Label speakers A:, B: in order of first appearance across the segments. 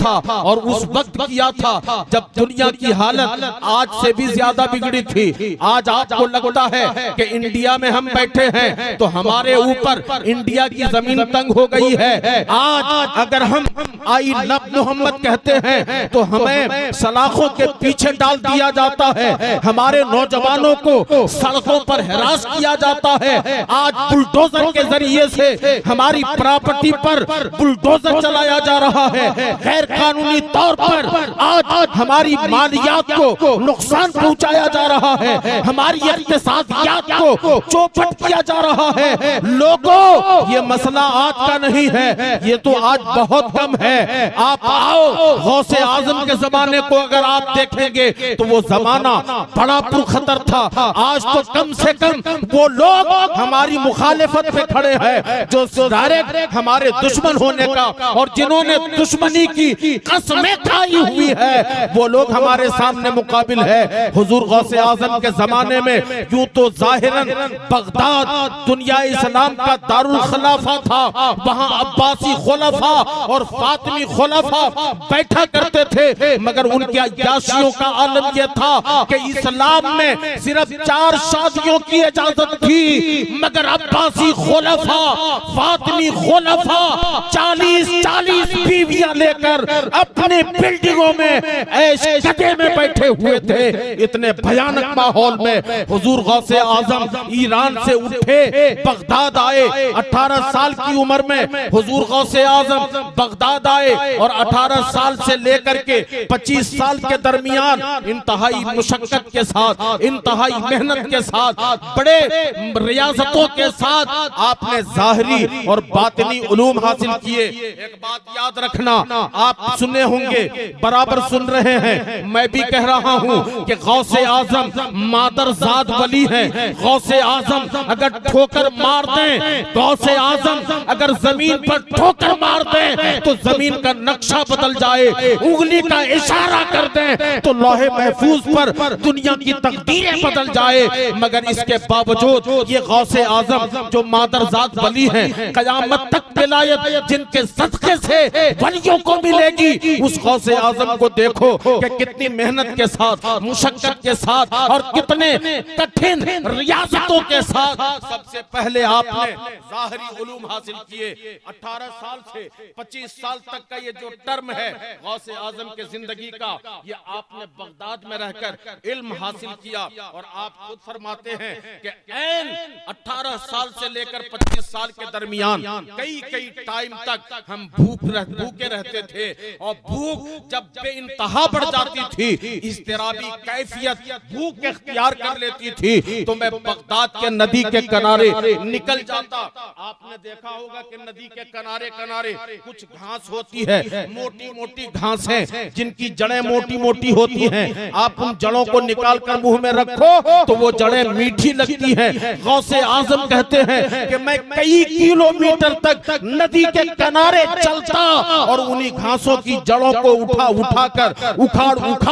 A: था और उस वक्त किया था जब दुनिया की हालत आज से भी ज्यादा बिगड़ी थी। आज आपको लगता है कि इंडिया में हम बैठे हैं तो हमारे ऊपर इंडिया की जमीन तंग हो गई है। आज अगर हम आई लव मोहम्मद कहते हैं तो हमें सलाखों के पीछे डाल दिया जाता है, हमारे नौजवानों को सड़कों पर हिरास किया जाता है। आज बुलडोजर के जरिए से हमारी प्रॉपर्टी पर बुलडोजर चलाया जा रहा है, गैर कानूनी तौर पर आज हमारी मालियात को नुकसान पहुंचाया जा रहा है, हमारी इक्तिसादियात को चौपट किया जा रहा है। लोगों, ये मसला आज का नहीं है, ये तो आज बहुत कम है। आप आओ, गौसे आजम के जमाने को अगर आप देखेंगे तो वो जमाना बड़ा पुरखतर था। आज तो कम से कम वो लोग हमारी मुखालिफत पे खड़े हैं जो डायरेक्ट हमारे दुश्मन होने का और जिन्होंने दुश्मनी की कसमें खाई हुई है वो लोग हमारे सामने मुकाबिल है। हुजूर गौसे आजम के जमाने में यूं तो जाहिरन बगदाद दुनिया इस्लाम का दारुल खिलाफा था, वहां अब्बासी खुलफा और फातिमी खुलफा बैठा करते थे, मगर उनके अय्याशियों का आलम यह था कि इस्लाम में सिर्फ 4 शादियों की इजाजत थी, मगर अब्बासी खुलफा फातिमी खुलफा 40 बीवियां लेकर अपने बिल्डिंगों में ऐश गदे में बैठे हुए थे। इतने भयानक माहौल में हुजूर गौसे आजम ईरान से उठे, बगदाद आए। 18 साल की उम्र में हुजूर गौसे आजम बगदाद आए और 18 साल से लेकर के 25 साल के दरमियान इंतहाई मुशक्कत के साथ, इंतहाई मेहनत के साथ, बड़े रियासतों के साथ आपने ज़ाहिरी और बातिनी उलूम हासिल किए। एक बात याद रखना, आप सुने होंगे, बराबर सुन रहे हैं, मैं भी कह रहा हूं कि गौसे आजम मादरजाद वली हैं। गौसे आजम अगर ठोकर मार दें, गौसे आजम अगर जमीन पर ठोकर मार दें तो जमीन का नक्शा बदल जाए, उंगली का इशारा कर दें तो लौहे महफूज पर दुनिया की तकदीरें बदल जाए। मगर इसके बावजूद ये गौसे आजम जो मादरजाद वली हैं, कयामत तक विलायत जिनके सदके से वलियों को मिलेगी, उस गौसे आजम को देखो कि कितनी मेहनत के साथ, मुशक्कत के साथ और कितने कठिन रियासतों के साथ सबसे पहले आपने ज़ाहिरी उलूम हासिल किए। 18 साल से 25 साल तक का ये जो टर्म है गौसे आजम के जिंदगी का, ये आपने बगदाद में रहकर इल्म हासिल किया। और आप खुद फरमाते हैं कि ऐन 18 साल से लेकर 25 साल के दरमियान कई टाइम तक हम भूखे रहते थे और भूख जब बेइंतहा बढ़ जाती थी, इज़्तिराबी कैफियत भूख इख्तियार कर लेती थी, तो मैं बगदाद के नदी के किनारे निकल जाता। आपने देखा होगा कि नदी के किनारे किनारे कुछ घास होती है, मोटी मोटी घास है जिनकी जड़ें मोटी मोटी होती हैं। आप उन जड़ों को निकाल कर मुंह में रखो तो वो जड़ें मीठी लगती हैं। गौसे आजम कहते हैं कि मैं कई किलोमीटर तक नदी के किनारे चलता और उन्हीं घासों की जड़ों को उखाड़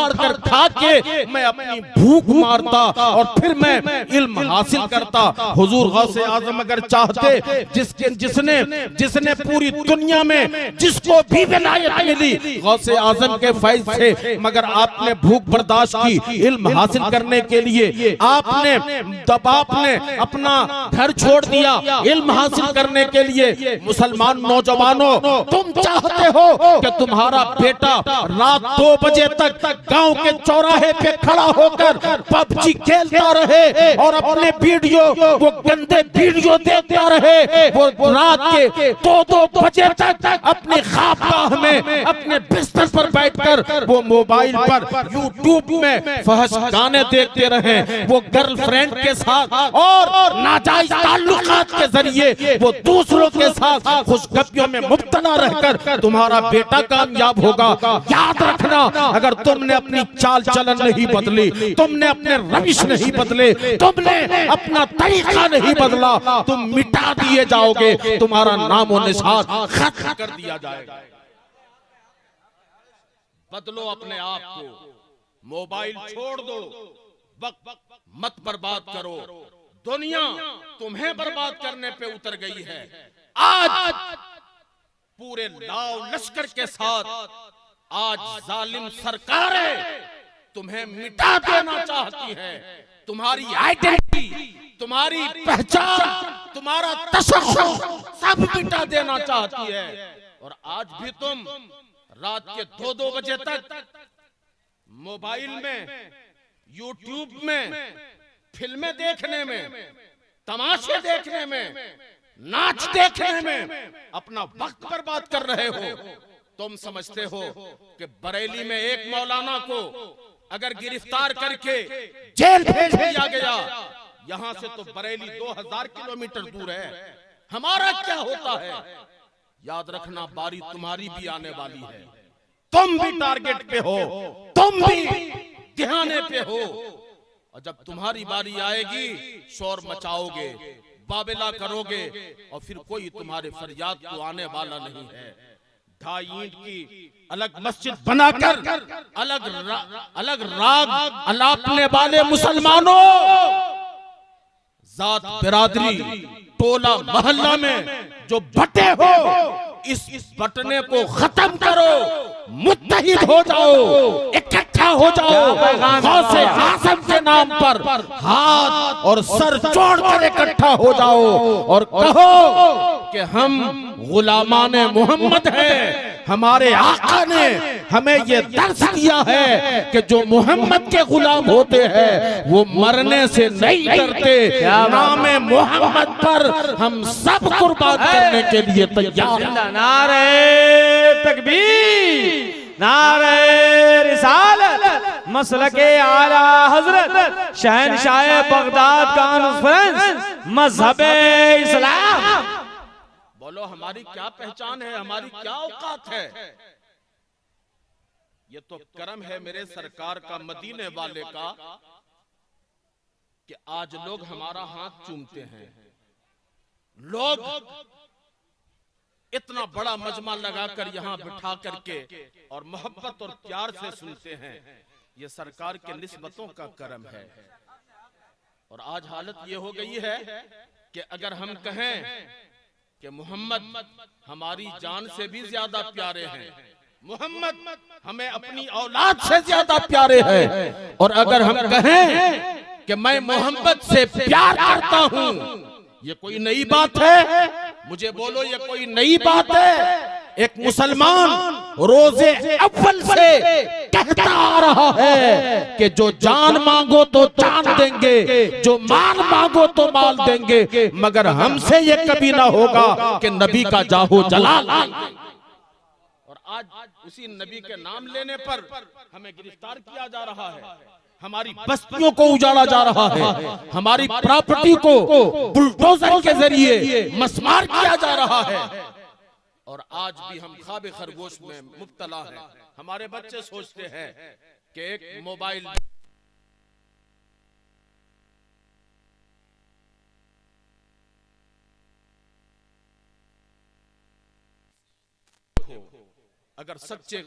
A: कर खा के मैं अपनी भूख मारता और फिर मैं इल्म हासिल करता। हुजूर गौसे आजम अगर चाहते, जिसने पूरी दुनिया में जिसको भी विलायत मिली गौसे आजम के फैज से, मगर आपने भूख बर्दाश्त की इल्म हासिल करने के लिए, आपने अपना घर छोड़ दिया इल्म हासिल करने के लिए। मुसलमान नौजवानों, तुम चाहते हो कि तुम्हारा बेटा रात 2 बजे तक गांव के चौराहे पे खड़ा होकर पबजी खेलता रहे और अपने वीडियो, वो गंदे वीडियो देखता रहे, वो रात के 2-2 बजे तक अपने ख्वाबगाह में अपने बिस्तर पर बैठकर वो मोबाइल पर यूट्यूब में फहश गाने देखते रहे, वो गर्लफ्रेंड के साथ और नाजायज ताल्लुकात के जरिए वो दूसरों के साथ खुशगपियों में मुब्तला रहकर तुम्हारा बेटा कामयाब होगा। याद रखना, अगर तुमने अपनी चाल चलन नहीं बदली, तुमने अपने रविश नहीं बदले, तुमने अपना तरीका नहीं बदला, तुम मिटा दिए जाओगे, तुम्हारा नाम और निशान खत्म कर दिया जाएगा। बदलो अपने आप को, मोबाइल छोड़ दो, वक्त मत बर्बाद करो। दुनिया तुम्हें बर्बाद करने पे उतर गई है। आज पूरे लाव लश्कर के साथ आज जालिम सरकारें तुम्हें मिटा देना चाहती है। तुम्हारी आइडेंटिटी, तुम्हारी पहचान, तुम्हारा तशख्खुस सब मिटा देना चाहती है। और आज भी तुम रात के 2-2 बजे तक मोबाइल में, यूट्यूब में, फिल्में देखने में, तमाशे देखने में, नाच देखने में अपना वक्त बर्बाद कर रहे हो। तुम समझते हो कि बरेली में एक मौलाना को अगर गिरफ्तार करके जेल भेज दिया गया, यहां से तो बरेली 2000 किलोमीटर दूर है, हमारा क्या होता है? याद रखना, बारी तुम्हारी भी आने वाली है। तुम भी टारगेट पे हो, तुम भी ध्याने पे हो। और जब तुम्हारी बारी आएगी, शोर मचाओगे, बाबेला करोगे, और फिर कोई तुम्हारे फरियाद को आने वाला नहीं है। 2.5 ईंट की अलग मस्जिद बनाकर अलग राग अलापने वाले मुसलमानों, जात बिरादरी टोला मोहल्ला में जो बटे हो, इस बटने को खत्म करो, मुत्तहिद हो जाओ, इकट्ठा हो जाओ, गौसे आज़म के नाम पर हाथ और सर जोड़कर इकट्ठा हो जाओ और कहो कि हम गुलामाने मोहम्मद हैं। हमारे आका ने हमें ये दर्स दिया है कि जो मोहम्मद के गुलाम होते हैं वो मरने से नहीं डरते। नामे मोहम्मद पर हम सब कुर्बान करने के लिए तैयार हैं।
B: नारे तकबीर, नारे रिसालत, मसलके आला हजरत शहनशाह बगदाद कॉन्फ्रेंस मजहबे इस्लाम।
A: बोलो, हमारी क्या पहचान है, हमारी क्या औकात है? ये तो करम है मेरे सरकार का, मदीने वाले का, कि आज लोग हमारा हाथ चूमते हैं। लोग इतना बड़ा मजमा लगाकर यहां बिठा करके और मोहब्बत और प्यार से सुनते हैं। ये सरकार के निस्बतों का करम है। और आज हालत ये हो गई है कि अगर हम कहें कि मोहम्मद हमारी जान से भी ज्यादा प्यारे हैं, मोहम्मद हमें अपनी औलाद से ज्यादा प्यारे हैं, और अगर हम कहें कि मैं मोहम्मद से प्यार करता हूं, ये कोई नई बात है? मुझे बोलो, ये कोई नई बात है? एक मुसलमान रोजे अव्वल से कहता आ रहा है कि जो जान मांगो तो जान देंगे, जो माल मांगो तो माल देंगे, मगर हमसे ये कभी ना होगा कि नबी का जाहो जलाल। और आज उसी नबी के नाम लेने पर हमें गिरफ्तार किया जा रहा है, हमारी बस्तियों को उजाड़ा जा रहा है, हमारी प्रॉपर्टी को बुलडोजर के जरिए मस्मार किया जा रहा है। और आज भी हम ख्वाब खरगोश में मुब्तला हैं। हमारे बच्चे सोचते हैं कि एक मोबाइल अगर सच्चे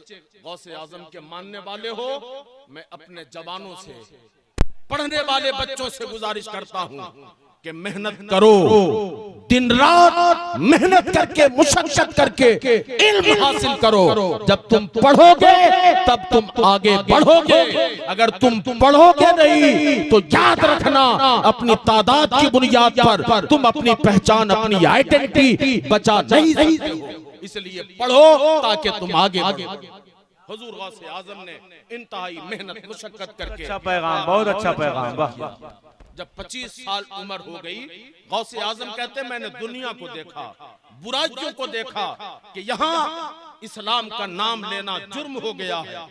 A: गौसे आजम के मानने वाले हो, मैं अपने जवानों से, पढ़ने वाले बच्चों से गुजारिश करता हूं कि मेहनत करो, दिन रात मेहनत करके, मुशक्कत करके इल्म हासिल करो। जब तुम पढ़ोगे तब तुम आगे बढ़ोगे। अगर तुम पढ़ोगे नहीं तो याद रखना, अपनी तादाद की बुनियाद पर तुम अपनी पहचान, अपनी आइडेंटिटी बचा नहीं सकते हो। इसलिए पढ़ो ताकि तुम आगे बढ़ो। हुजूर गौसे आजम ने इंतहाई मेहनत मुशक्कत करके,
B: अच्छा पैगाम, बहुत अच्छा पैगाम। वाह।
A: जब 25 साल उम्र हो गई, गौसे आजम कहते मैंने दुनिया को देखा, बुराइयों को देखा कि यहाँ इस्लाम का नाम लेना जुर्म हो गया है।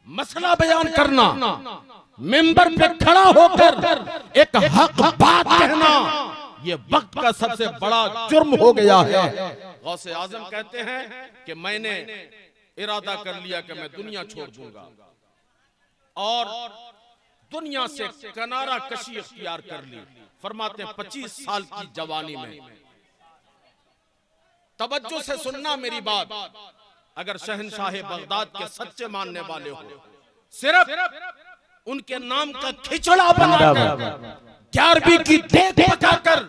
A: मसला बयान करना, मिंबर पे खड़ा होकर एक हक बात कहना, ये वक्त का सबसे बड़ा जुर्म हो गया है। गौसे आजम कहते हैं कि मैंने इरादा कर लिया कि मैं दुनिया छोड़ दूंगा और दुनिया से किनारा कशी इख्तियार कर ली। फरमाते 25 साल की जवानी में, तवज्जो से सुनना मेरी बात, अगर शहनशाह बगदाद के सच्चे मानने वाले हो, सिर्फ उनके नाम का खिचड़ा बनाकर 11वीं की देख पकाकर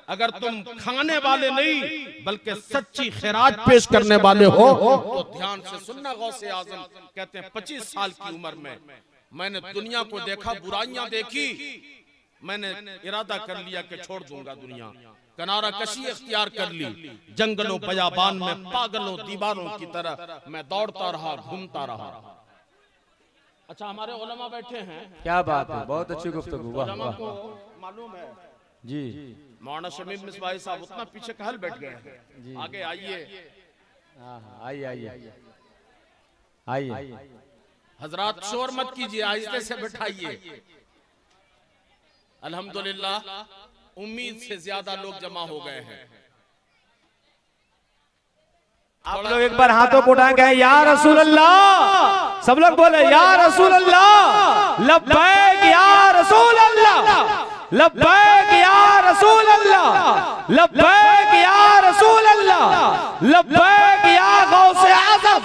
A: अगर तुम खाने वाले नहीं बल्कि सच्ची खैरात पेश करने वाले हो तो ध्यान से सुनना। गौसे आजम कहते हैं 25 साल की उम्र में मैंने दुनिया को देखा, बुराइयां देखी, मैंने इरादा कर लिया कि छोड़ दूंगा दुनिया, किनारा कशी इख्तियार कर ली। जंगलों बयाबान में पागलों दीवारों की तरह मैं दौड़ता रहा, घूमता रहा। अच्छा, हमारे उलमा बैठे हैं,
B: क्या बात है, बहुत अच्छी गुफ्तगू।
A: उलमा को मालूम है
B: जी,
A: मौलाना शमीम मिसबाही साहब उतना पीछे कहल बैठ गए हैं। आगे आइए,
B: आइए आइए आइए।
A: हजरात शोर मत कीजिए, आहिस्ते से बैठाइए। अल्हम्दुलिल्लाह उम्मीद से ज्यादा लोग जमा हो गए हैं।
B: आप लोग एक बार हाथों को उठाएं, कहें या रसूल अल्लाह। सब लोग बोले या रसूल अल्लाह, लब्बैक या रसूल अल्लाह, लब्बैक या रसूल अल्लाह, लब्बैक या रसूल अल्लाह, लब्बैक या गौसे आज़म।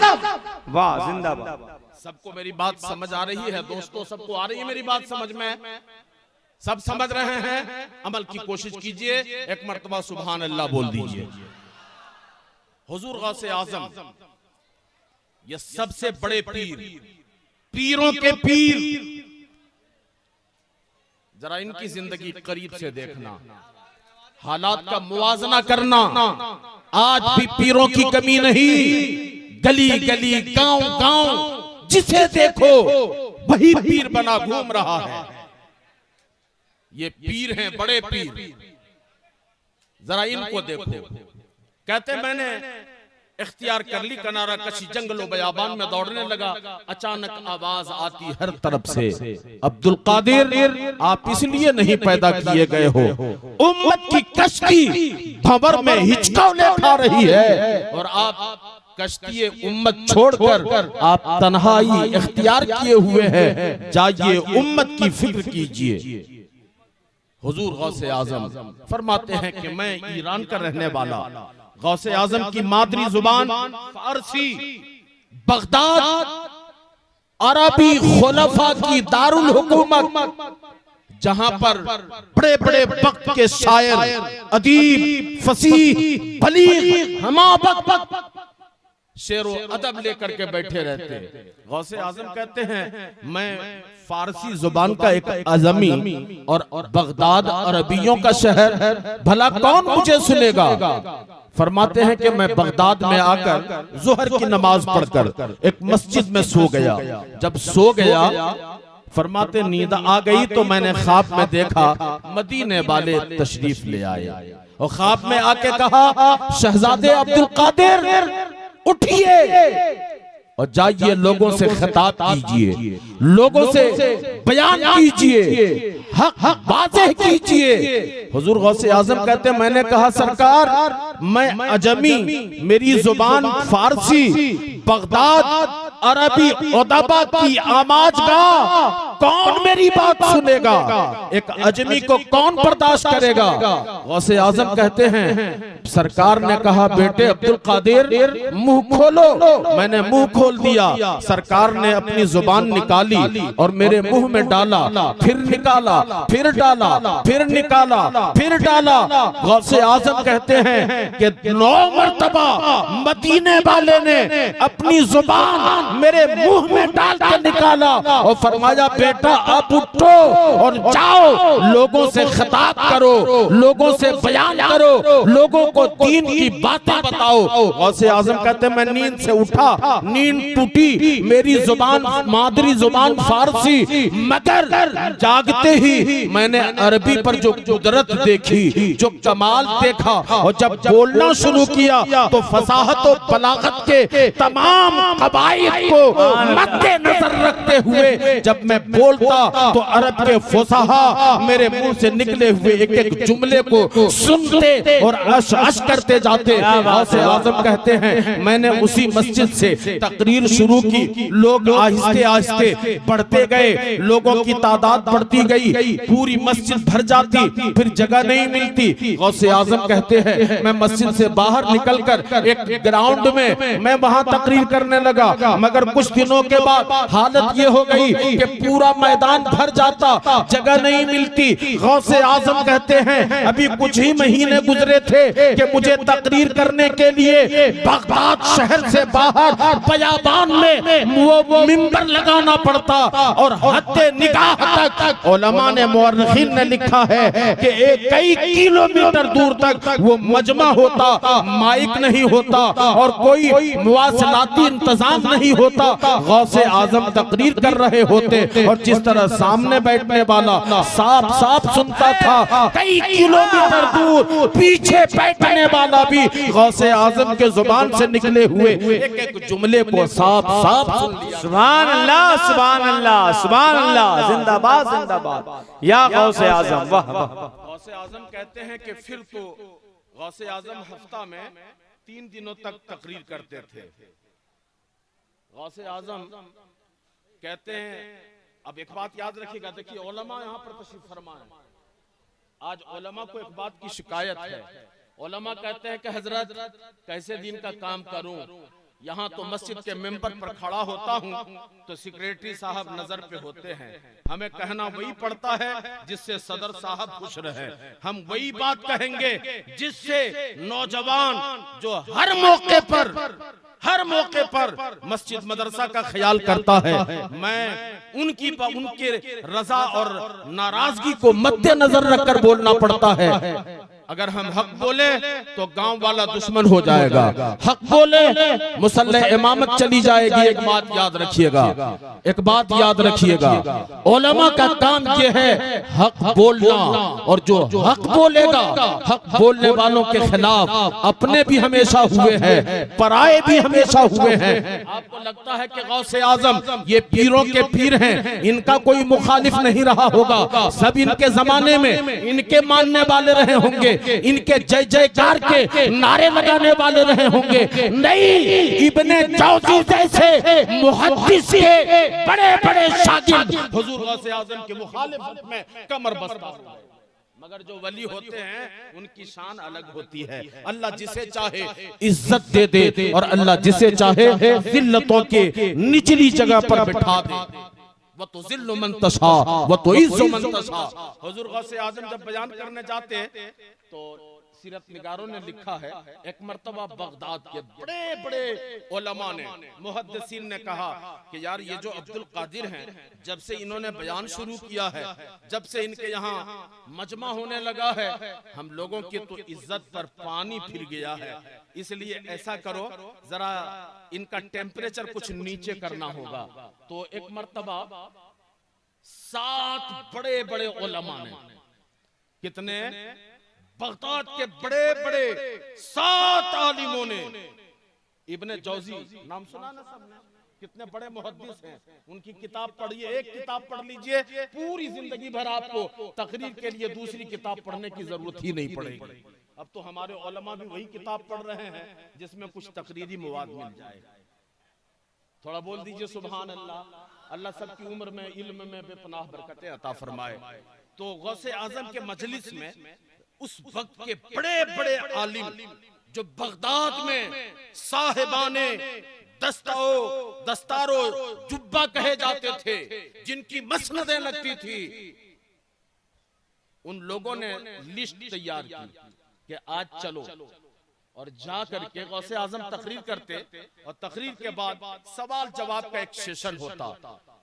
B: वाह, जिंदाबाद।
A: सबको मेरी बात समझ आ रही है दोस्तों? सबको आ रही है मेरी बात समझ में? सब समझ रहे हैं? अमल की कोशिश कीजिए, एक मर्तबा सुभान अल्लाह बोल दीजिए। हुजूर गौसे आजम ये सबसे बड़े पीर, पीरों के पीर। जरा इनकी जिंदगी करीब से देखना, हालात का मुवाजना करना। आज भी पीरों की कमी नहीं, गली गली गांव गांव जिसे देखो वही पीर बना घूम रहा है। ये पीर हैं, बड़े पीर। जरा इनको देखो। कहते मैंने इख्तियार कर ली किनारा कशी, जंगलों बयाबान में दौड़ने लगा। अचानक आवाज आती हर तरफ से, अब्दुल कादिर आप इसलिए नहीं पैदा किए गए हो, उम्मत की कश्ती भंवर में हिचकावले खा रही है और आप कश्ती उम्मत छोड़कर आप तन्हाई इख्तियार किए हुए हैं। जाइए उम्मत की फिक्र कीजिए। हुजूर गौसे आजम फरमाते हैं कि मैं ईरान का रहने वाला, गौसे आजम की मादरी जुबान फारसी, बगदाद अरबी खुलफा की दारुल हुकूमत, जहां पर बड़े बड़े वक्त के शायर, अदीब, फसीह, बलीग, हमावक्त शेरो अदब लेकर के बैठे रहते। गौसे आजम कहते हैं मैं फारसी जुबान का एक अजमी और बगदाद अरबियों का शहर, भला कौन मुझे सुनेगा। फरमाते हैं कि मैं बगदाद में आकर जोहर की नमाज पढ़कर एक मस्जिद में सो गया। जब सो गया, फरमाते नींद आ गई तो मैंने ख्वाब में देखा मदीने वाले तशरीफ ले आए और ख्वाब में आके कहा शहजादे अब्दुल कादिर उठिए और जाइए लोगों से खिताब कीजिए, लोगों से बयान कीजिए, हक वाज़ेह कीजिए। हुजूर गौसे आजम कहते हैं मैंने कहा सरकार मैं अजमी, मेरी जुबान फारसी, बगदाद अरबी उदबा की आवाज का कौन मेरी बात सुनेगा, एक अजमी को कौन बर्दाश्त करेगा। गौसे आजम कहते हैं सरकार ने कहा बेटे अब्दुल कादिर मुंह खोलो। मैंने मुंह खोल दिया। सरकार ने अपनी जुबान निकाली और मेरे मुंह में डाला, फिर निकाला, फिर डाला, फिर निकाला, फिर डाला। गौसे आजम कहते हैं कि 9 मर्तबा मदीने वाले ने अपनी जुबान मेरे मुंह में डाल के निकाला और फरमाया बेटा अब उठो और जाओ लोगों से खिताब करो, लोगों से बयान करो, लोगों को दीन की बातें बताओ। गौसे आजम कहते मैं नींद से उठा, नींद टूटी, मेरी जुबान मादरी जुबान फारसी, मगर जागते ही मैंने अरबी पर जो कुदरत देखी, जो कमाल देखा और जब बोलना शुरू किया तो फसाहत और बलागत के तमाम कवायद को मद्देनजर रखते हुए जब मैं बोलता तो अरब के फुसहा मेरे मुंह से निकले हुए एक एक जुमले को सुनते और अश अश करते जाते। गौसे आजम कहते हैं मैंने उसी मस्जिद से तकरीर शुरू की। लोग आहिस्ते आहिस्ते बढ़ते गए, लोगों की तादाद बढ़ती गई, पूरी मस्जिद भर जाती, फिर जगह नहीं मिलती। गौसे आजम कहते हैं मैं मस्जिद से बाहर निकलकर एक ग्राउंड में मैं वहां तक तकरीर करने लगा, मगर कुछ दिनों के बाद हालत ये हो गई कि पूरा मैदान भर जाता, जगह नहीं मिलती। गौसे आजम कहते हैं अभी कुछ ही महीने गुजरे थे कि मुझे तकरीर करने के लिए बगदाद शहर से बाहर बयाबान में वो मिंबर लगाना पड़ता, और हद्दे निगाह तक उलमा ने, मुअर्रिखीन ने लिखा है कि कई किलोमीटर दूर तक वो मजमा होता, माइक नहीं होता और कोई मुवासलाती इंतजाम नहीं होता। गौसे आजम तकरीर कर रहे होते और जिस तरह सामने बैठने वाला साफ साफ सुनता था, कई किलोमीटर दूर पीछे बैठने वाला भी गौसे आजम के जुबान से निकले हुए एक एक जुमले को साफ साफ सुन लिया।
B: सुभान अल्लाह, सुभान अल्लाह, सुभान अल्लाह, जिंदाबाद जिंदाबाद या गौसे आजम। वाह वाह।
A: गौसे आजम कहते हैं कि फिर तो गौसे आजम हफ्ता में 3 दिनों तक तकरीर करते थे। गौसे आजम कहते हैं, अब एक बात याद रखिएगा, देखिए उलमा यहाँ पर तशरीफ फरमा है। आज उलमा को एक बात की शिकायत है, उलमा कहते हैं कि हजरत कैसे दिन का काम करूं, यहाँ तो मस्जिद के मेंबर पर खड़ा होता हूँ तो सेक्रेटरी साहब नजर पे होते हैं, हमें कहना वही पड़ता है जिससे सदर साहब खुश रहे। हम वही बात कहेंगे जिससे नौजवान जो हर मौके पर मस्जिद मदरसा का ख्याल करता है, मैं उनके रजा और नाराजगी को मद्देनजर रखकर बोलना पड़ता है। अगर हम हक बोले तो गांव वाला दुश्मन हो जाएगा, हक बोले मुसल्ले इमामत चली जाएगी। एक बात याद रखिएगा, एक बात याद रखिएगा, उलमा का काम यह है हक बोलना, और जो हक बोलेगा, हक बोलने वालों के खिलाफ अपने भी हमेशा हुए हैं, पराए भी हमेशा हुए हैं। आपको लगता है कि गौसे आजम ये पीरों के पीर हैं, इनका कोई मुखालिफ नहीं रहा होगा, सब इनके जमाने में इनके मानने वाले रहे होंगे, इनके जय जयकार के नारे लगाने वाले रहे होंगे। नहीं, इब्ने जौजी जैसे मुहद्दिस के बड़े बड़े शागिर्द हुजूर गौसे आजम के मुखालिफत में कमर बस्ता हुए। मगर जो वली होते हैं उनकी शान अलग होती है। अल्लाह जिसे चाहे इज्जत दे दे और अल्लाह जिसे चाहे जिल्लतों के निचली जगह पर बिठा दे। वो तो जिल्लु मन तशा वो तो इज्जु मन तशा। हुजूर गौसे आजम जब बयान करने जाते तो सीरत निगारों ने लिखा है, एक मर्तबा बगदाद के बड़े बड़े उलमा ने, मुहद्दिसीन ने कहा कि यार ये जो अब्दुल कादिर हैं, जब से इन्होंने बयान शुरू किया है, जब से इनके यहाँ मजमा होने लगा है, हम लोगों की तो इज्जत पर पानी फिर गया है। इसलिए ऐसा करो, जरा इनका टेम्परेचर कुछ नीचे करना होगा। तो एक मर्तबा 7 बड़े बड़े उलमा ने, कितने, बगदाद के बड़े बड़े 7 आलिमों ने, इब्ने जौजी नाम सुना ना सबने, कितने बड़े मुहद्दिस हैं, उनकी किताब पढ़िए, एक किताब पढ़ लीजिए, पूरी जिंदगी भर आपको तकरीर के लिए दूसरी किताब पढ़ने की जरूरत ही नहीं पड़ेगी। अब तो हमारे उलमा भी वही किताब पढ़ रहे हैं जिसमें कुछ तकरीरी मवाद मिल जाए। थोड़ा बोल दीजिए सुभान अल्लाह। अल्लाह सबकी उम्र में, इल्म में बेपनाह बरकतें अता फरमाए। तो गौसे आजम के मजलिस में उस वक्त के बड़े बड़े आलिम जो बगदाद में साहिबाने दस्तारो जुब्बा कहे जाते थे, जिनकी मसनदें लगती थी, उन लोगों ने लिस्ट तैयार की कि आज चलो और जा करके गौसे आजम तकरीर करते, और तकरीर के बाद सवाल जवाब का एक सेशन होता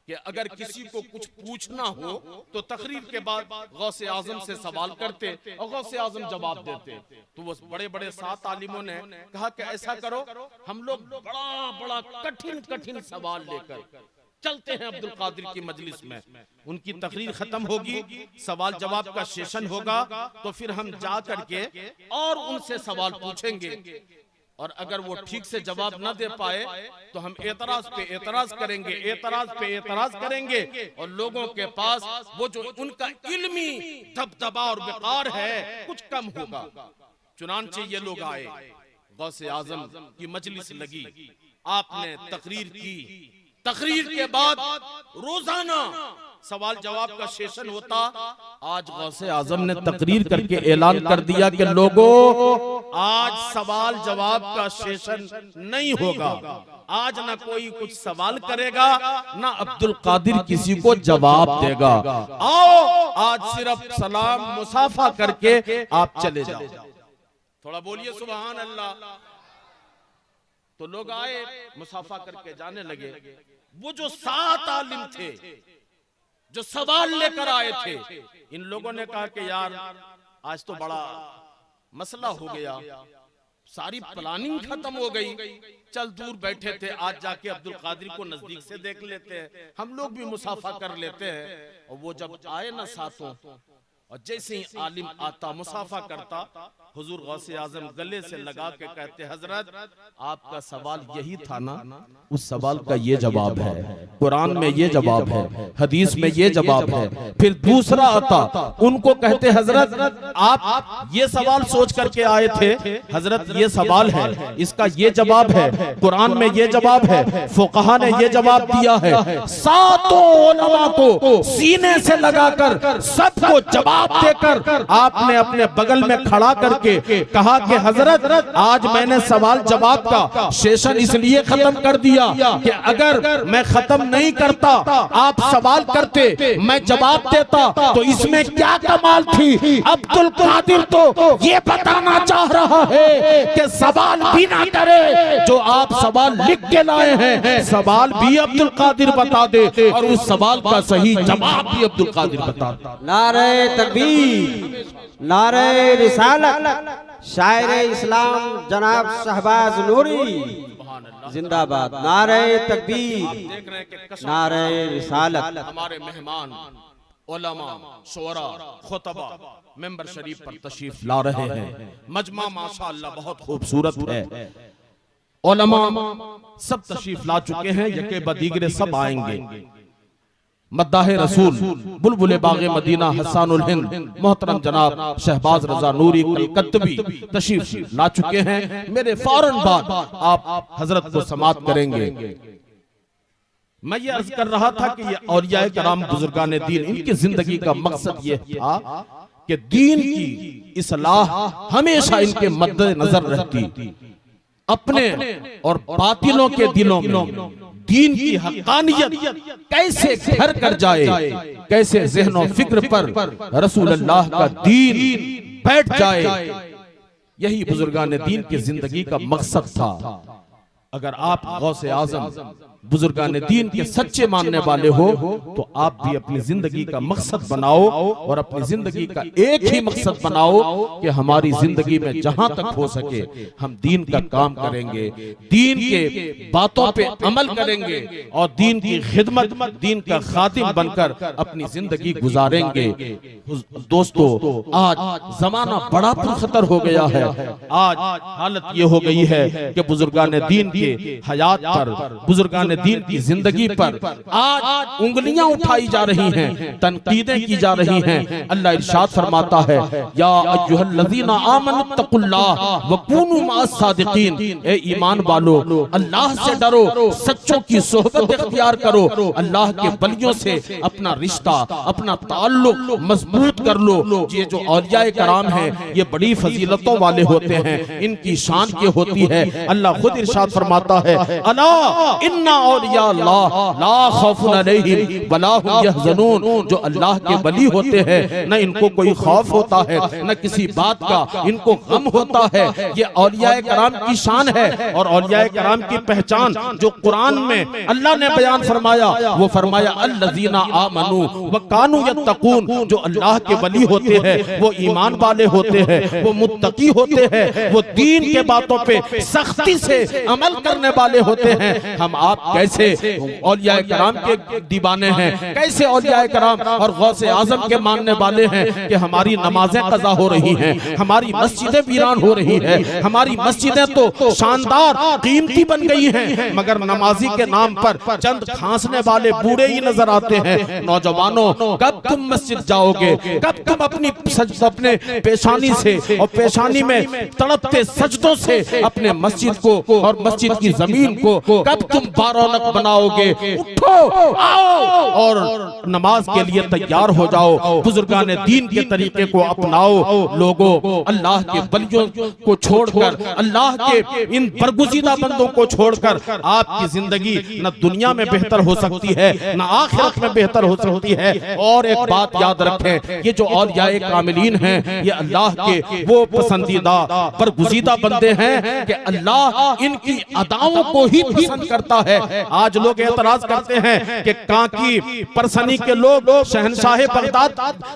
A: कि अगर किसी को कुछ पूछना हो तो तकरीर के बाद गौसे आजम से सवाल करते और गौसे आजम जवाब देते। तो वो बड़े बड़े 7 आलिमों ने कहा कि ऐसा करो, हम लोग बड़ा बड़ा कठिन कठिन सवाल लेकर चलते हैं अब्दुल कादिर की मजलिस में। उनकी तकरीर खत्म होगी, सवाल जवाब का सेशन होगा, तो फिर हम जा करके और उनसे सवाल पूछेंगे, और अगर वो ठीक से जवाब न दे पाए तो हम एतराज पे एतराज करेंगे, एतराज पे एतराज करेंगे, और लोगों के पास वो जो उनका इल्मी दबदबा और वक़ार है कुछ कम होगा। चुनांचे ये लोग आए, गौसे आजम की मजलिस लगी, आपने तकरीर की, तकरीर के बाद रोजाना सवाल जवाब का सेशन होता। आज गौसे आजम ने तकरीर करके ऐलान कर दिया कि लोगों, आज सवाल जवाब का सेशन नहीं होगा। आज ना कोई कुछ सवाल करेगा, ना अब्दुल कादिर किसी को जवाब देगा। आओ, आज सिर्फ सलाम मुसाफा करके आप चले जाओ। थोड़ा बोलिए सुभान अल्लाह। तो लोग आए, मुसाफा करके जाने लगे। वो जो 7 आलिम थे जो सवाल लेकर आए थे, इन लोगों ने कहा कि यार आज तो बड़ा मसला हो गया, सारी प्लानिंग खत्म हो गई, चल दूर बैठे थे, आज जाके अब्दुल कादिर को नजदीक से देख लेते हैं, हम लोग भी मुसाफा कर लेते हैं। और वो जब आए ना साथों, और जैसे ही आलिम आता मुसाफा करता, हुजूर गौसे आजम गले से लगा के कहते, हजरत आपका सवाल यही था ना, उस सवाल का ये जवाब है, कुरान में ये जवाब है, हदीस में ये जवाब है। फिर दूसरा आता, उनको कहते, हजरत आप ये सवाल सोच करके आए थे, हजरत ये सवाल है, इसका ये जवाब है, कुरान में ये जवाब है, फुकहा ने ये जवाब दिया है। सातों उलमा को सीने से लगाकर सबको जवाब देकर आपने अपने बगल में खड़ा करके कहा कि हजरत आज मैंने सवाल जवाब का सेशन इसलिए खत्म कर दिया कि अगर मैं खत्म नहीं करता, आप सवाल करते, मैं जवाब देता, तो इसमें क्या कमाल थी। अब्दुल कादिर तो ये बताना चाह रहा है कि सवाल भी ना करे, जो आप सवाल लिख के लाए हैं, सवाल भी अब्दुल कादिर बता दे और उस सवाल का सही जवाब भी अब्दुल कादिर बता दे।
C: नारे तकबीर, नारे रिसालत, शायर इस्लाम जनाब शहबाज नूरी जिंदाबाद। नारे तकबीर, नारे रिसालत।
A: हमारे मेहमान उलमा, शुरा, खुतबा मेंबर शरीफ पर तशरीफ ला रहे हैं। मजमा माशाअल्लाह बहुत खूबसूरत है। उलमा सब तशरीफ ला चुके हैं, यके बदीगरे सब आएंगे। मद्दाहे रसूल, बुलबुल बागे मदीना, हसानुल हिंद मोहतरम जनाब शहबाज रजा नूरी कलकत्तवी तशरीफ ला चुके हैं। मेरे फौरन बाद आप हजरत को समाअत करेंगे। मैं ये अर्ज कर रहा था कि ये औलियाए कराम बुजुर्गान दीन, इनकी जिंदगी का मकसद ये था कि दीन की इस्लाह हमेशा इनके मद्देनजर रहती। अपने और बातिलों के दिलों में दीन की हक्कानियत कैसे घर कर जाए, कैसे ज़हन और फिक्र पर रसूलुल्लाह का दीन बैठ जाए, यही बुजुर्गान दीन की जिंदगी का मकसद था। अगर आप गौसे आजम बुजुर्गान दीन के सच्चे मानने वाले हो, तो आप भी अपनी जिंदगी का मकसद बनाओ और अपनी जिंदगी का एक ही मकसद बनाओ कि हमारी जिंदगी में जहां तक हो सके हम दीन का काम करेंगे, दीन के बातों पे अमल करेंगे और दीन की खिदमत, दीन का खातिम बनकर अपनी जिंदगी गुजारेंगे। दोस्तों, आज जमाना बड़ा पुरखतर हो गया है। आज हालत ये हो गई है कि बुजुर्गान दीन के हयात पर, बुजुर्गान दीन की जिंदगी पर आज उंगलियां उठाई जा रही हैं, तनकीदें की जा रही हैं। अल्लाह इरशाद फरमाता है, या अय्युहल्लज़ीना आमनुत्तकुल्लाह व कूनू मअस सादिकीन, ए ईमान वालो अल्लाह से डरो, सच्चों की सोहबत इख्तियार करो, अल्लाह के वलियों से अपना रिश्ता, अपना ताल्लुक मजबूत कर लो। ये जो औलियाए कराम हैं, ये बड़ी फजीलतों वाले होते हैं, इनकी शान ये होती है। अल्लाह खुद इरशाद फरमाता है, अला इन्ना औलिया अल्लाह ला खौफुन अलैहिम वला हुम यहज़नून, जो अल्लाह के वली होते हैं न इनको कोई खौफ होता है, न किसी बात का इनको गम होता है। ये औलियाए कराम की शान है और औलियाए कराम की पहचान जो कुरान में अल्लाह ने बयान फरमाया, वो फरमाया अल्लज़ीना आमनू व कानू यत्तकून, जो अल्लाह के वली होते हैं वो ईमान वाले होते हैं, वो मुत्तकी होते हैं, वो दीन के बातों पे सख्ती से अमल करने वाले होते हैं। हम आप कैसे औलियाए कराम के दीवाने हैं, कैसे औलियाए कराम और गौसे आजम के मानने वाले हैं कि हमारी नमाजें कज़ा हो रही हैं, हमारी मस्जिदें वीरान हो रही हैं, हमारी मस्जिदें तो शानदार कीमती बन गई हैं, मगर नमाजी के नाम पर चंद खांसने वाले बूढ़े ही नजर आते हैं। नौजवानों, कब तुम मस्जिद जाओगे, कब तुम अपने पेशानी से और पेशानी में तड़पते सजदों से अपने मस्जिद को और मस्जिद की जमीन को कब तुम बार बारौनक बनाओगे। उठो, आओ और नमाज के लिए तैयार हो जाओ। बुजुर्गान दीन के तरीके को अपनाओ। लोगों, अल्लाह के वलियों को छोड़कर, अल्लाह के इन बरगुज़ीदा बंदों को छोड़कर आपकी जिंदगी न दुनिया में बेहतर हो सकती है न आखिरत में बेहतर हो सकती है। और एक बात याद रखें, ये जो औलियाए कामिलीन हैं, ये अल्लाह के वो पसंदीदा बरगुज़ीदा बंदे हैं कि अल्लाह इनकी अदाओं को ही पसंद करता है। आज लोग एतराज करते हैं कि कांकी परसनी के लोग शहनशाह बगदाद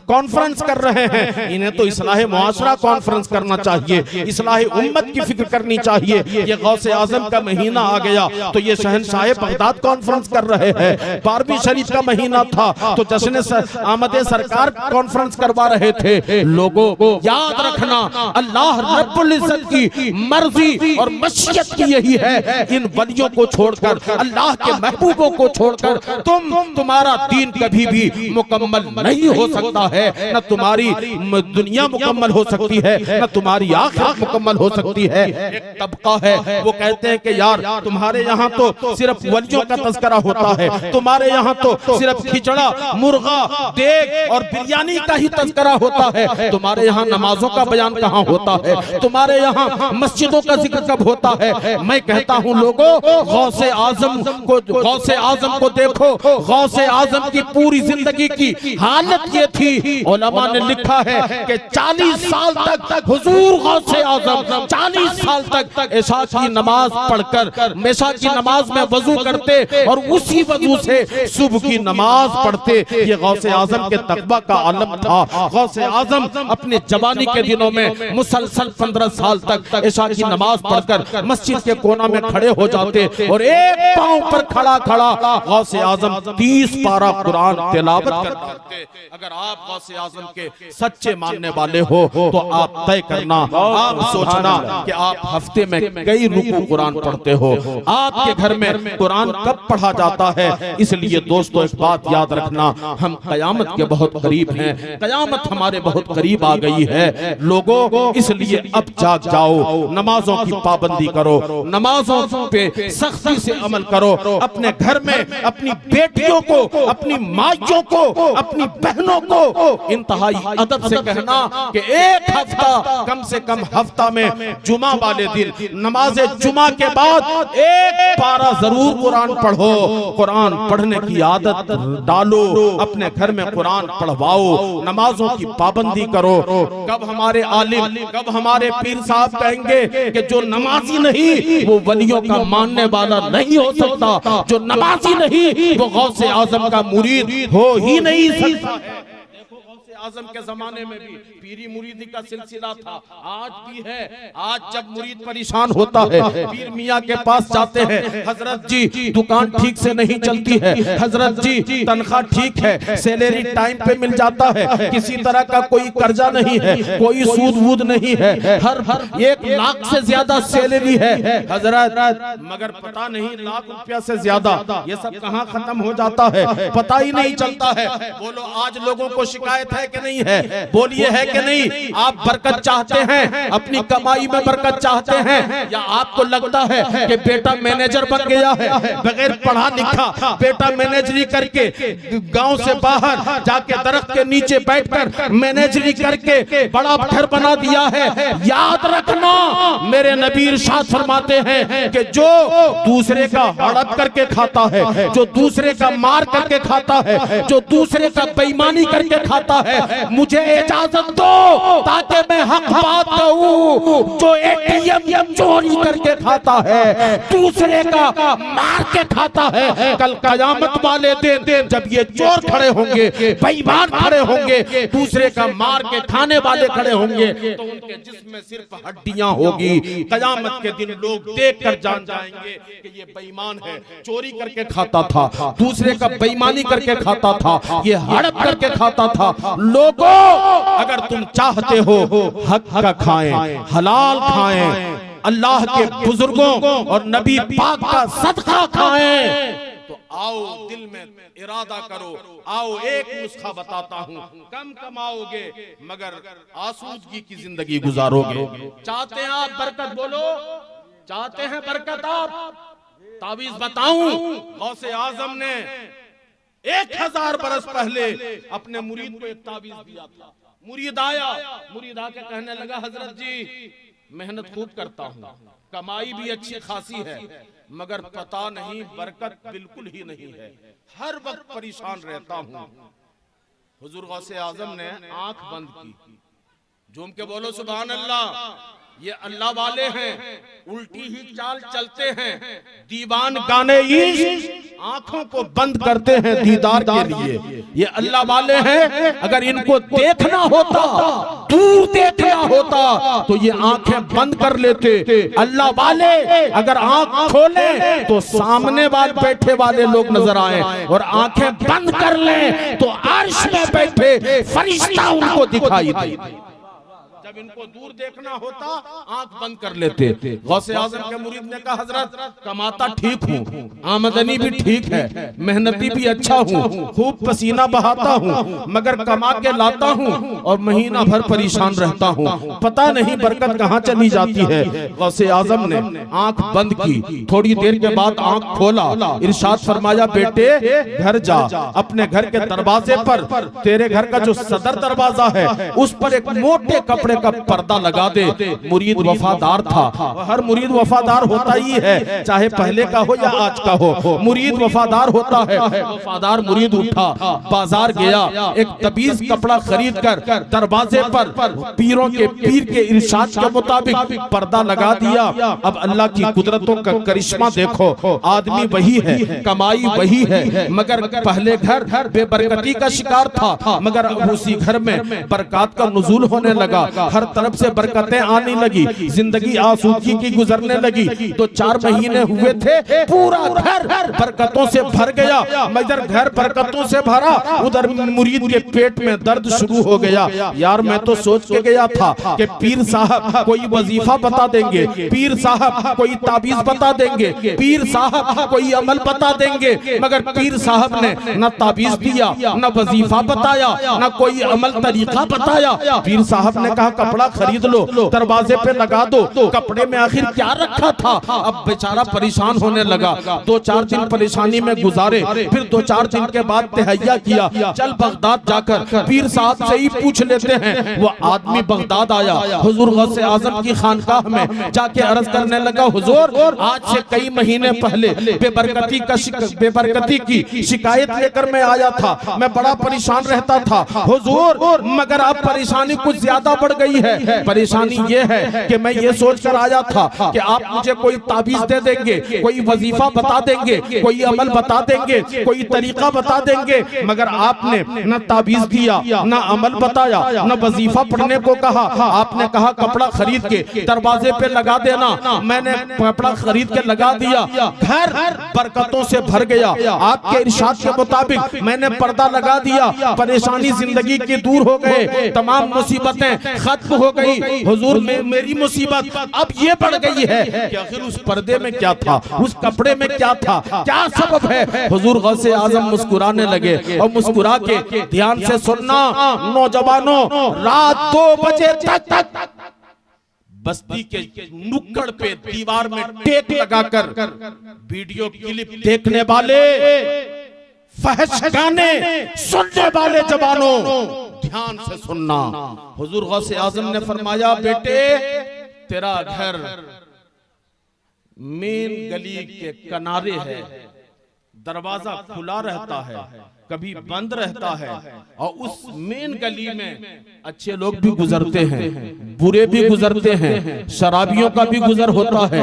A: कॉन्फ्रेंस कर रहे हैं, इन्हें तो इस्लाह मुआशरा कॉन्फ्रेंस करना चाहिए, इस्लाह उम्मत की फिक्र करनी चाहिए। ये गौसे आजम का महीना आ गया तो ये शहनशाह बगदाद कॉन्फ्रेंस कर रहे हैं। 12वीं शरीफ का महीना था तो जश्न आमदे सरकार कॉन्फ्रेंस करवा रहे थे। लोगों को याद रखना, अल्लाह रब्बुल इज्जत की मर्जी और मशीयत की यही है, इन वलियों को छोड़कर, अल्लाह के महबूबों को छोड़कर तुम्हारा दीन कभी भी मुकम्मल नहीं हो सकता है। न तुम्हारी दुनिया मुकम्मल हो सकती है, न तुम्हारी आखिरत मुकम्मल हो सकती है। एक तबका है वो कहते हैं कि यार तुम्हारे यहाँ तो सिर्फ वलियों का तज़किरा होता है, तुम्हारे यहाँ तो सिर्फ खिचड़ा, मुर्गा, देग और बिरयानी का ही तज़किरा होता है, तुम्हारे यहाँ नमाजों का बयान कहाँ होता है, तुम्हारे यहाँ मस्जिदों का जिक्र कब होता है। मैं कहता हूँ लोगों, गौसे आजम को देखो, गौसे आजम की पूरी जिंदगी की हालत ये थी। उलमा ने लिखा है कि 40 साल तक हुजूर गौसे आजम 40 साल तक इशा की नमाज पढ़कर, इशा की नमाज में वजू करते और उसी वजू से सुबह की नमाज पढ़ते। ये गौसे आजम के तकवा का आलम था। गौसे आजम अपने जवानी के दिनों में मुसलसल 15 साल तक इशा की नमाज पढ़कर मस्जिद के कोना में खड़े हो जाते और एक पांव पर खड़ा गौसे आजम 30 पारा कुरान तिलावत करते। अगर आप गौसे आजम के सच्चे मानने वाले हो तो आप तय करना, आप सोचना कि आप हफ्ते में कई रुकू कुरान पढ़ते हो, आपके घर में कुरान कब पढ़ा जाता है। इसलिए दोस्तों एक बात याद रखना, हम कयामत के बहुत करीब हैं, कयामत हमारे बहुत करीब आ गई है। लोगों, इसलिए अब जाग जाओ, नमाजों की पाबंदी करो, नमाजों पे सख्ती से अमल करो। अपने घर में अपनी बेटियों को, अपनी माइयों को, अपनी बहनों को इंतहाई अदब से कहना कि एक हफ्ता, कम से कम हफ्ता में जुमा वाले दिन नमाज जुमा के बाद एक पारा जरूर कुरान पढ़ो। कुरान पढ़ने की आदत डालो, अपने घर में कुरान पढ़वाओ, नमाजों की पाबंदी करो। कब हमारे आलिम, कब हमारे पीर साहब कहेंगे कि जो नमाजी नहीं वो वलियों का मानने वाला नहीं हो सकता, जो नमाजी नहीं वो गौसे आजम का मुरीद हो ही नहीं सकता है। आजम के जमाने में भी पीरी मुरीदी का सिलसिला था, आज भी है। आज जब मुरीद परेशान होता है, पीर मियाँ के पास जाते हैं, हजरत जी दुकान ठीक से नहीं चलती है, हजरत जी तनख्वाह ठीक है, सैलरी टाइम पे मिल जाता है, किसी तरह का कोई कर्जा नहीं है, कोई सूद वूद नहीं है, हर 1 लाख से ज्यादा सैलरी है हजरत, मगर पता नहीं लाख रुपया से ज्यादा ये सब कहाँ खत्म हो जाता है, पता ही नहीं चलता है। बोलो आज लोगों को शिकायत है कि नहीं है? बोलिए है कि नहीं? आप बरकत चाहते हैं, अपनी कमाई में बरकत चाहते हैं, या आपको लगता है कि बेटा मैनेजर बन गया है, बगैर पढ़ा लिखा बेटा मैनेजरी करके गांव से बाहर जाके दरख्त के नीचे बैठकर मैनेजरी करके बड़ा घर बना दिया है। याद रखना, मेरे नबी इरशाद फरमाते हैं कि जो दूसरे का हड़प करके खाता है, जो दूसरे का मार करके खाता है, जो दूसरे का बेईमानी करके खाता है, मुझे इजाजत दो ताकि मैं हक बात कहूं। जो एटीएम चोरी करके खाता है, दूसरे का मार के खाता है, कल कयामत वाले दिन जब ये चोर खड़े होंगे, बेईमान खड़े होंगे, दूसरे का मार के खाने वाले खड़े होंगे, तो उनके जिस्म में सिर्फ हड्डियां होगी। कयामत के दिन लोग देखकर जान जाएंगे कि ये बेईमान है, चोरी करके खाता था, दूसरे का बेईमानी करके खाता था, ये हड़प करके खाता था। लोगों, अगर तुम चाहते हो हक का खाएं, हलाल खाएं, अल्लाह के बुजुर्गों और नबी पाक का सदका खाएं, तो आओ दिल में इरादा करो, आओ एक नुस्खा बताता हूँ, कम कमाओगे मगर आसूदगी की जिंदगी गुजारोगे। चाहते हैं आप बरकत? बोलो, चाहते हैं बरकत? आप तावीज बताऊं, गौसे आजम ने 1000 बरस पहले अपने मुरीद को एक तावीज दिया था। मुरीद आया, मुरीद आके कहने लगा हजरत जी मेहनत खूब करता हूँ, कमाई भी अच्छी खासी है, मगर पता नहीं बरकत बिल्कुल ही नहीं है, हर वक्त परेशान रहता हूँ। हुजूर गौसे आजम ने आंख बंद की, झूम के बोलो सुभान अल्लाह। ये अल्लाह वाले हैं, उल्टी ही चाल चलते हैं, दीवान गाने इश्क आंखों को बंद करते हैं दीदार के लिए। ये अल्लाह वाले हैं, अगर इनको देखना होता, दूर देखना होता तो ये आंखें बंद कर लेते। अल्लाह वाले अगर आंख खोले तो सामने वाले बैठे वाले लोग नजर आए, और आंखें बंद कर लें तो अर्श में बैठे फरिश्ता उनको दिखाई दे। जब इनको दूर देखना होता आंख बंद कर लेते। गौसे आजम के मुरीद ने कहा हजरत कमाता ठीक हूँ, आमदनी भी ठीक है, मेहनती भी अच्छा हूँ, खूब पसीना बहाता हूँ, मगर कमा के लाता हूँ और महीना भर परेशान रहता हूँ, पता नहीं बरकत कहाँ चली जाती है। गौसे आजम ने आंख बंद की, थोड़ी देर के बाद आंख खोला, इरशाद फरमाया बेटे घर जा, अपने घर के दरवाजे पर तेरे घर का जो सदर दरवाजा है उस पर एक मोटे कपड़े का पर्दा लगा दे। मुरीद वफादार था, हर मुरीद वफादार होता ही है, चाहे पहले का हो या आज का हो, मुरीद वफादार होता है। वफादार मुरीद उठा, बाजार गया, एक तबीज कपड़ा खरीद कर दरवाजे पर पीरों के पीर के इरशाद के मुताबिक पर्दा लगा दिया। अब अल्लाह की कुदरतों का करिश्मा देखो, आदमी वही है, कमाई वही है, मगर पहले घर बेबरकती का शिकार था, मगर अब उसी घर में बरकत का नुज़ूल होने लगा, हर तरफ से बरकतें आने लगी, जिंदगी आसूदगी की गुजरने लगी। तो 4 महीने हुए थे, पूरा घर बरकतों से भर गया, मगर घर बरकतों से भरा, उधर मुरीद के पेट में दर्द शुरू हो गया। यार मैं तो सोच के गया था कि पीर साहब कोई वजीफा बता देंगे, पीर साहब कोई ताबीज बता देंगे, पीर साहब कोई अमल बता देंगे, मगर पीर साहब ने न ताबीज दिया, न वजीफा बताया, न कोई अमल तरीका बताया। पीर साहब ने कहा कपड़ा खरीद लो, दरवाजे पे लगा दो, कपड़े में आखिर क्या रखा था। अब बेचारा परेशान होने लगा, 2-4 दिन परेशानी में गुजारे, फिर 2-4 दिन के बाद तहैया किया, चल बगदाद जाकर पीर साहब से ही पूछ लेते हैं। वो आदमी बगदाद आया, हुजूर गौसे आजम की खानकाह में जाके अर्ज करने लगा, हुजूर आज से कई महीने पहले बेबरकती की शिकायत लेकर मैं आया था, मैं बड़ा परेशान रहता था हुजूर, मगर अब परेशानी कुछ ज्यादा बढ़ गई है। परेशानी ये है कि मैं ये सोच कर आया था कि आप मुझे कोई ताबीज दे देंगे, कोई वजीफा बता देंगे, कोई अमल बता देंगे, कोई तरीका बता देंगे, मगर आपने न ताबीज दिया, न अमल बताया, न वजीफा पढ़ने को कहा। आपने कहा कपड़ा खरीद के दरवाजे पे लगा देना, मैंने कपड़ा खरीद के लगा दिया, घर बरकतों से भर गया। आपके इरशाद के मुताबिक मैंने पर्दा लगा दिया, परेशानी जिंदगी की दूर हो गए, तमाम मुसीबतें खत्म हो गई। हुजूर मेरी मुसीबत अब ये बढ़ गई है कि आखिर उस पर्दे में क्या था, उस कपड़े में क्या था, क्या सबब है। हुजूर गौसे आजम मुस्कुराने लगे, और मुस्कुरा के ध्यान से सुनना नौजवानों, रात 2 बजे तक बस्ती के नुक्कड़ पे दीवार में टेक लगाकर वीडियो क्लिप देखने वाले, फहश गाने सुनने वाले जवानों ध्यान से सुनना। हुजूर गौसे आजम ने फरमाया बेटे तेरा घर मेन गली के किनारे है, दरवाजा खुला रहता है, कभी बंद रहता है, और उस मेन गली में अच्छे लोग भी गुजरते हैं, बुरे भी गुजरते हैं, शराबियों का भी गुजर होता है,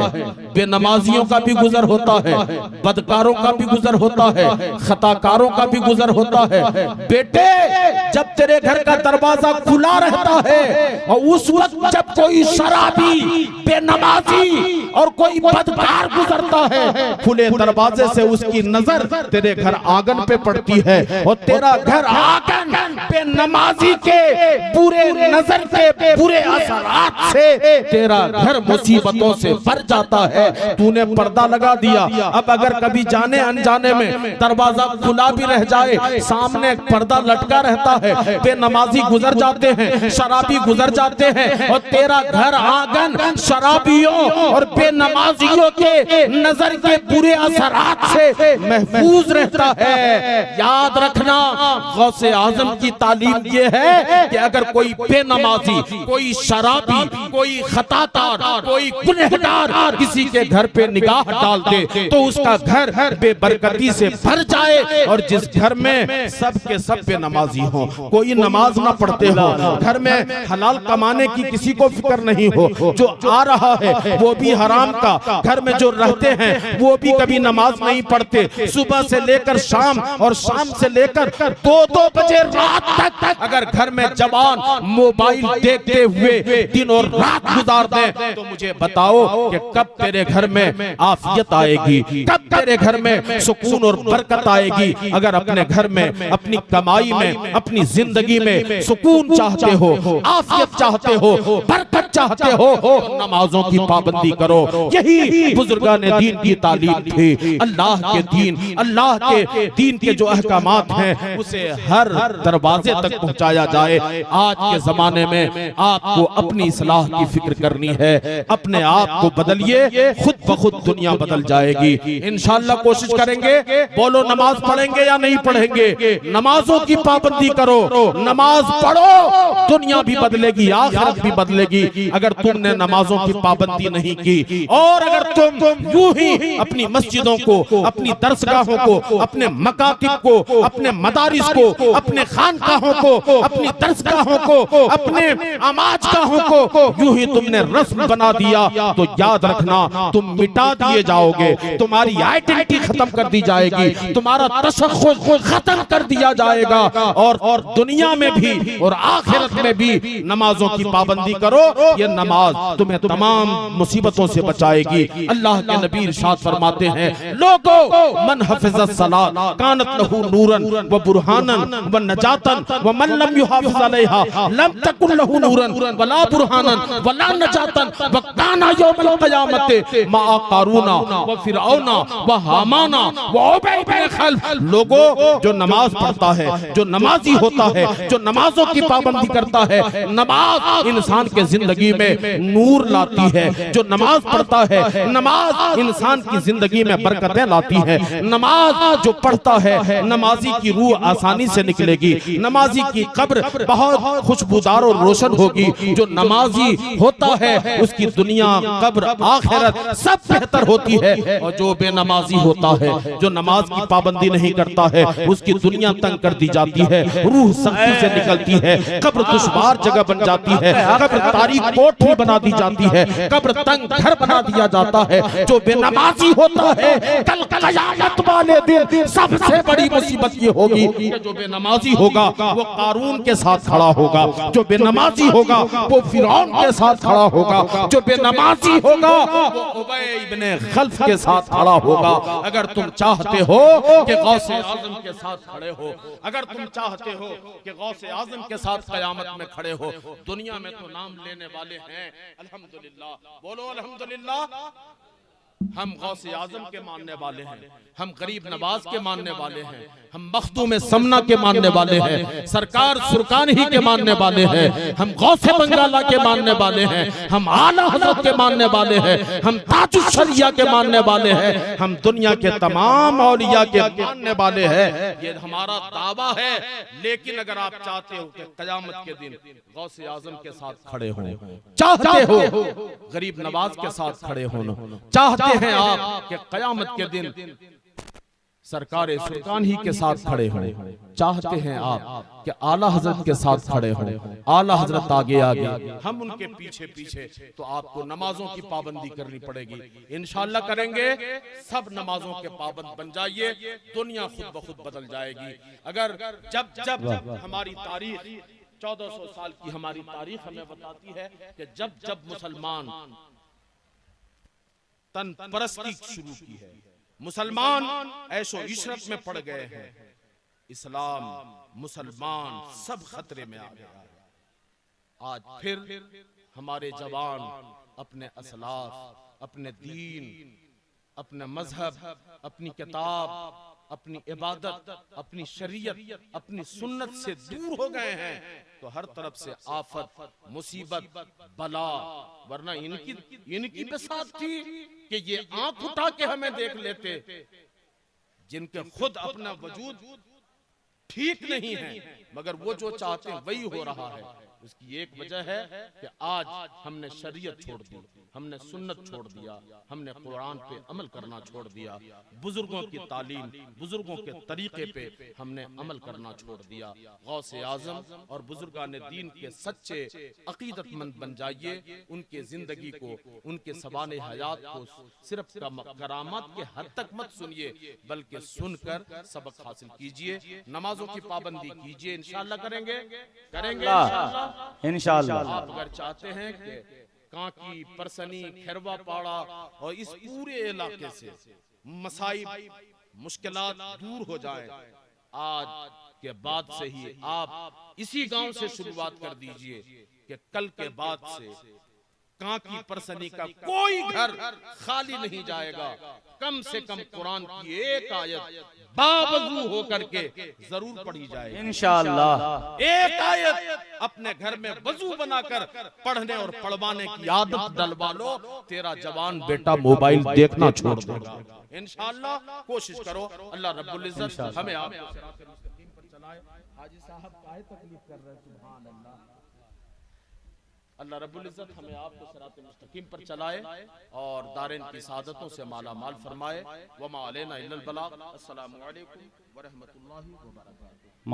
A: बेनमाजियों का भी गुजर होता है, बदकारों का भी गुजर होता है, खताकारों का भी गुजर होता है। बेटे जब तेरे घर का दरवाजा खुला रहता है और उस वक्त जब कोई शराबी, बेनमाजी और कोई बदकार गुजरता है, खुले दरवाजे से उसकी नजर तेरे घर आंगन पे पड़ती है, और तेरा घर आंगन पे नमाजी के बुरे नजर के बुरे असरात से तेरा घर मुसीबतों से भर जाता है। तूने पर्दा लगा दिया, अब अगर कभी जाने अनजाने में दरवाजा खुला भी रह जाए, सामने पर्दा लटका रहता है, बेनमाजी गुजर जाते हैं, शराबी गुजर जाते हैं, और तेरा घर आंगन शराबियों और बेनमाजियों के नजर के बुरे असरात से महफूज रहता है। याद रखना, गौसे आजम की तालीम ये है कि अगर कोई बेनमाजी, कोई शराबी, कोई खतातार, कोई गुनहगार किसी के घर पे निगाह डाल दे तो उसका घर बेबरकती से भर जाए। और जिस घर में सब के सब बेनमाजी हो, कोई नमाज ना पढ़ते हो, घर में हलाल कमाने की किसी को फिक्र नहीं हो, जो आ रहा है वो भी हराम का, घर में जो रहते हैं वो भी कभी नमाज नहीं पढ़ते, सुबह से लेकर शाम और शाम से लेकर 2-2 बजे रात तक अगर घर में जवान मोबाइल देखते हुए दिन और रात गुजार दें तो मुझे बताओ कि कब तेरे घर में आफियत आएगी, कब तेरे घर में सुकून और बरकत आएगी। अगर अपने घर में, अपनी कमाई में, अपनी जिंदगी में सुकून चाहते हो, आफियत चाहते हो, बरकत चाहते हो, तो नमाजों की पाबंदी करो। यही बुजुर्गान दीन की तालीम थी। अल्लाह के दीन के जो अहकामात हैं उसे हर दरवाजे तक पहुंचाया जाए। आज के जमाने में आपको अपनी इस्लाह की फिक्र करनी है, अपने आप को बदलिए, खुद ब खुद दुनिया बदल जाएगी। इंशाअल्लाह कोशिश करेंगे। बोलो नमाज पढ़ेंगे या नहीं पढ़ेंगे? नमाजों की पाबंदी करो, नमाज पढ़ो, दुनिया भी बदलेगी, आखिरत भी बदलेगी। अगर तुमने नमाजों की पाबंदी नहीं की और अगर तुम यूं ही अपनी मस्जिदों को, अपनी दरसगाहों को, अपने मकातिब को, अपने मदारिस को, अपने खानकाहों को, अपनी दरसगाहों को, अपने अमाजगाहों को यूं ही तुमने रस्म बना दिया तो याद रखना तुम मिटा दिए जाओगे, तुम्हारी आइडेंटिटी खत्म कर दी जाएगी, तुम्हारा तशख्खुस खत्म कर दिया जाएगा। और दुनिया में भी और आखिरत में भी नमाजों की पाबंदी करो। ये नमाज तुम्हें तमाम मुसीबतों से बचाएगी। अल्लाह के नबी इरशाद फरमाते हैं, लोगो मन हफिज़ सलात कानत लहू नूरन व बुरहानन व नजातन व मन लम युहाफिज़ अलैहा लम तकुन लहू नूरन वला बुरहानन वला नजातन व काना यौमल क़यामत मा कारूना व फिरऔना व हामाना व उबय बिन खल्फ। लोगों, जो नमाज पढ़ता है, जो नमाजी होता है, जो नमाजों की पाबंदी करता है, नमाज इंसान के जिंदगी में नूर लाती है। जो नमाज पढ़ता है, नमाज इंसान की जिंदगी में बरकतें लाती है। नमाज जो पढ़ता है, नमाजी की रूह आसानी से निकलेगी, नमाजी की कब्र बहुत खुशबूदार और रोशन होगी। जो नमाजी होता है उसकी दुनिया, कब्र, आखिरत सब बेहतर होती है। और जो बेनमाजी होता है, जो नमाज की पाबंदी नहीं करता है, उसकी दुनिया तंग कर दी जाती है, रूह सख्ती से निकलती है, कब्र दुश्वार जगह बन जाती है, कब्र तारीख कोठरी बना दी जाती है, कब्र तंग घर बना दिया जाता है। जो बेनमाजी होता है, कल क़यामत वाले दिन सबसे बड़ी मुसीबत ये होगी कि जो बेनमाजी होगा वो कारून के साथ खड़ा होगा, जो बेनमाजी होगा वो फिरौन के साथ खड़ा होगा, जो बेनमाजी होगा वो उबय इब्न खल्फ के साथ खड़ा होगा। अगर तुम चाहते हो कि गौसे आज़म के साथ खड़े हो, अगर तुम चाहते हो कि गौसे आज़म के साथ क़यामत में खड़े हो, दुनिया में तो नाम लेने वाले हैं, अल्हम्दुलिल्लाह, बोलो अल्हम्दुलिल्लाह। हम गौसे आज़म के मानने वाले हैं, हम गरीब नवाज के मानने वाले हैं, हम मखदूम समना के मानने वाले हैं, सरकार सुरकान ही के मानने वाले हैं, हम गौसे बंगाला के मानने वाले हैं, हम आला हज़रत के मानने वाले हैं, हम ताजुश शरिया के मानने वाले हैं, हम दुनिया के तमाम औलिया के मानने वाले हैं। ये हमारा दावा है। लेकिन अगर आप चाहते हो कि क़यामत के दिन गौसे आज़म के साथ खड़े हो, चाहते हो गरीब नवाज के साथ खड़े होना, चाहते हैं आप कि क़यामत के दिन सरकार सुल्तान ही के साथ खड़े हों, चाहते हैं आप कि आला हजरत के साथ खड़े हों, आला हजरत आगे आगे, हम उनके पीछे पीछे, तो आपको नमाजों की पाबंदी करनी पड़ेगी। इंशाअल्लाह करेंगे, सब नमाजों के पाबंद बन जाइए, दुनिया खुद ब खुद बदल जाएगी। अगर जब जब हमारी तारीख 1400 साल की हमारी तारीख हमें बताती है कि जब जब मुसलमान तन परस्ती शुरू की है, मुसलमान ऐशो इशरत में पड़ गए हैं, इस्लाम मुसलमान सब खतरे में आ गया है। आज फिर हमारे जवान अपने असलाफ, अपने दीन, अपने मजहब, अपनी किताब, अपनी इबादत, अपनी शरीयत, अपनी सुन्नत से दूर हो गए हैं तो हर तरफ से आफत, मुसीबत, बला। वरना इनकी बसात थी कि ये आंख उठा के हमें देख लेते, जिनके खुद अपना वजूद ठीक नहीं है मगर वो जो चाहते हैं वही हो रहा है। उसकी एक वजह है कि आज हमने शरीयत छोड़ दी, हमने सुन्नत छोड़ दिया, हमने कुरान पे अमल करना छोड़ दिया, बुजुर्गों की तालीम, बुजुर्गों के तरीके पे हमने अमल करना छोड़ दिया। गौसे आजम और बुजुर्गान दीन के सच्चे अकीदतमंद बन जाइए। उनके जिंदगी को, उनके सवाने हयात को सिर्फ करामात के हद तक मत सुनिए बल्कि सुनकर सबक हासिल कीजिए। नमाजों की पाबंदी कीजिए, इंशाअल्लाह करेंगे
B: इंशाअल्लाह।
A: आप अगर चाहते हैं कि कांकी, परसनी, खैरवा पाड़ा और इस पूरे इलाके से मसाइब, मुश्किलात दूर हो जाएं, आज के बाद से ही आप इसी गांव से शुरुआत कर दीजिए कि कल के बाद से कांकी परसनी का कोई घर खाली नहीं जाएगा। कम से कम कुरान की एक आयत बावजू होकर के जरूर पढ़ी जाएगी
B: इंशाअल्लाह।
A: एक आयत अपने घर में वजू बनाकर पढ़ने और पढ़वाने की आदत डलवा लो, तेरा जवान बेटा मोबाइल देखना छोड़ देगा इंशाअल्लाह। कोशिश करो, अल्लाह रब्बुल इज्जत हमें आप हाजी साहब काहे तकलीफ कर रहे हैं, सुभान अल्लाह। अल्लाह रब्बुल इज्जत हमें आपको सिराते मुस्तकीम पर चलाए और दारिन की सादतों से माला माल फरमाए। वमा अलैना इल्लल बलाग। अस्सलामु अलैकुम व रहमतुल्लाहि व बरकातुहू।